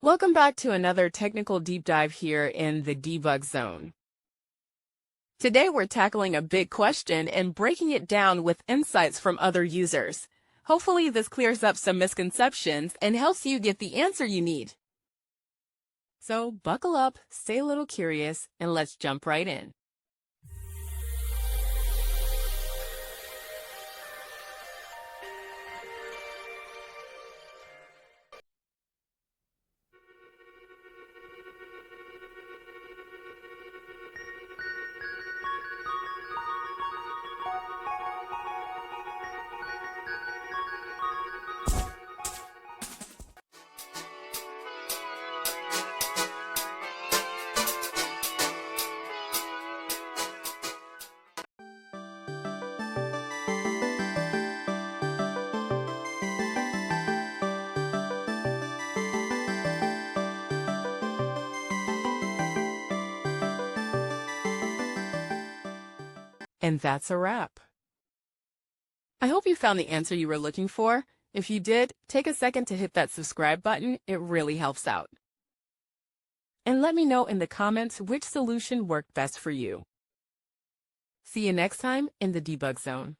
Welcome back to another technical deep dive here in the debug zone. Today we're tackling a big question and breaking it down with insights from other users. Hopefully this clears up some misconceptions and helps you get the answer you need. So buckle up, stay a little curious, and let's jump right in. And that's a wrap. I hope you found the answer you were looking for. If you did, take a second to hit that subscribe button. It really helps out. And let me know in the comments which solution worked best for you. See you next time in the debug zone.